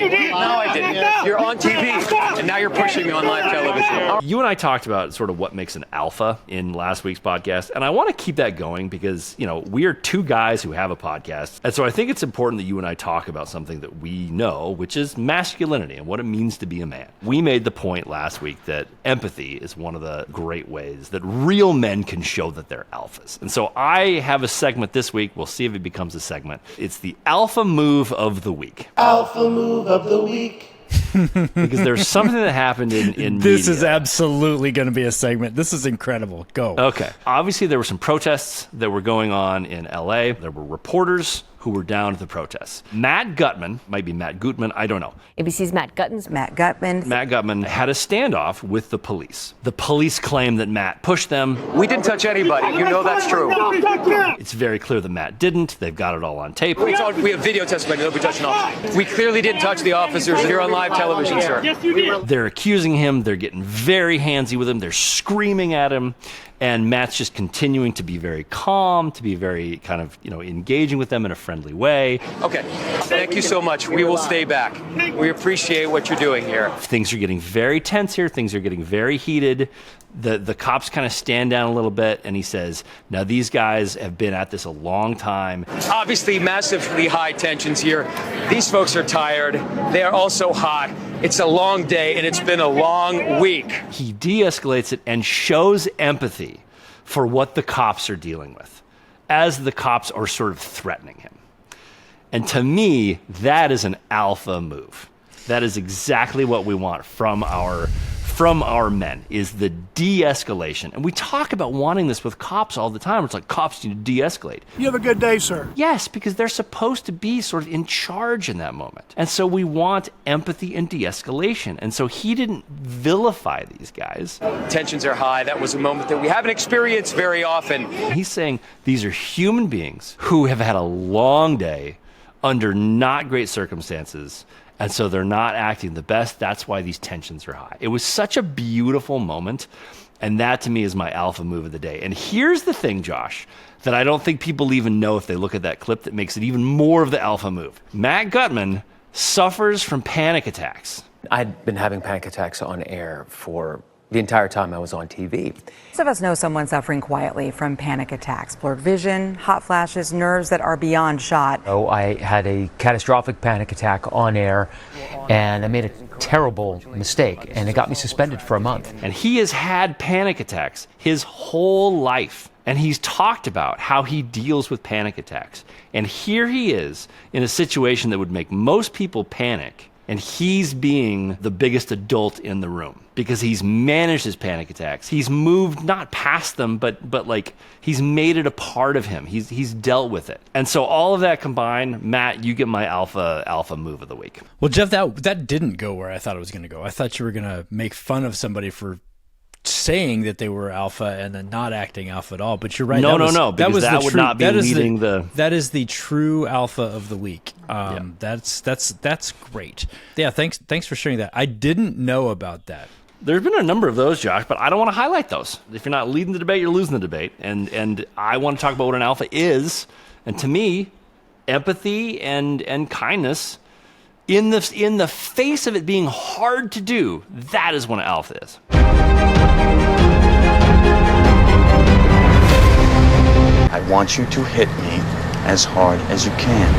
No, I didn't. You're on TV, and now you're pushing me on live television. You and I talked about sort of what makes an alpha in last week's podcast, and I want to keep that going because, you know, we are two guys who have a podcast, and so I think it's important that you and I talk about something that we know, which is masculinity and what it means to be a man. We made the point last week that empathy is one of the great ways that real men can show that they're alphas. And so I have a segment this week. We'll see if it becomes a segment. It's the alpha move of the week. Alpha move of the week. Because there's something that happened in This media. is absolutely going to be a segment. This is incredible. Go. Okay. Obviously, there were some protests that were going on in L.A. There were reporters who were down at the protests. Matt Gutman, might be Matt Gutman, I don't know. ABC's Matt Gutman had a standoff with the police. The police claim that Matt pushed them. We didn't touch anybody. You know that's true. It's very clear that Matt didn't. They've got it all on tape. We have video testimony that we touched an officer. We clearly didn't touch the officers. You're on live television, sir. Yes, you did. They're accusing him. They're getting very handsy with him. They're screaming at him. And Matt's just continuing to be very calm, to be very kind of, engaging with them in a friendly way. Okay. Thank you so much. We will stay back. We appreciate what you're doing here. Things are getting very tense here. Things are getting very heated. The cops kind of stand down a little bit, and he says, now these guys have been at this a long time. Obviously, massively high tensions here. These folks are tired. They are also hot. It's a long day, and it's been a long week. He de-escalates it and shows empathy for what the cops are dealing with, as the cops are sort of threatening him. And to me, that is an alpha move. That is exactly what we want from our men, is the de-escalation. And we talk about wanting this with cops all the time. It's like, cops need to de-escalate. You have a good day, sir. Yes, because they're supposed to be sort of in charge in that moment. And so we want empathy and de-escalation. And so he didn't vilify these guys. Tensions are high. That was a moment that we haven't experienced very often. He's saying these are human beings who have had a long day under not great circumstances, and so they're not acting the best. That's why these tensions are high. It was such a beautiful moment, and that to me is my alpha move of the day. And here's the thing, Josh, that I don't think people even know if they look at that clip that makes it even more of the alpha move. Matt Gutman suffers from panic attacks. I'd been having panic attacks on air for the entire time I was on TV. Most of us know someone suffering quietly from panic attacks, blurred vision, hot flashes, nerves that are beyond shot. Oh, I had a catastrophic panic attack on air, and I made a terrible mistake, and it got me suspended for a month. And he has had panic attacks his whole life. And he's talked about how he deals with panic attacks. And here he is in a situation that would make most people panic. And he's being the biggest adult in the room because he's managed his panic attacks. He's moved not past them, but like he's made it a part of him. He's dealt with it. And so all of that combined, Matt, you get my alpha move of the week. Well, Jeff, that didn't go where I thought it was going to go. I thought you were going to make fun of somebody for saying that they were alpha and then not acting alpha at all. But you're right. No, because that would not be leading the... That is the true alpha of the week. That's great. Yeah, thanks for sharing that. I didn't know about that. There's been a number of those, Josh, but I don't want to highlight those. If you're not leading the debate, you're losing the debate. And I want to talk about what an alpha is. And to me, empathy and kindness in the face of it being hard to do, that is what an alpha is. I want you to hit me as hard as you can.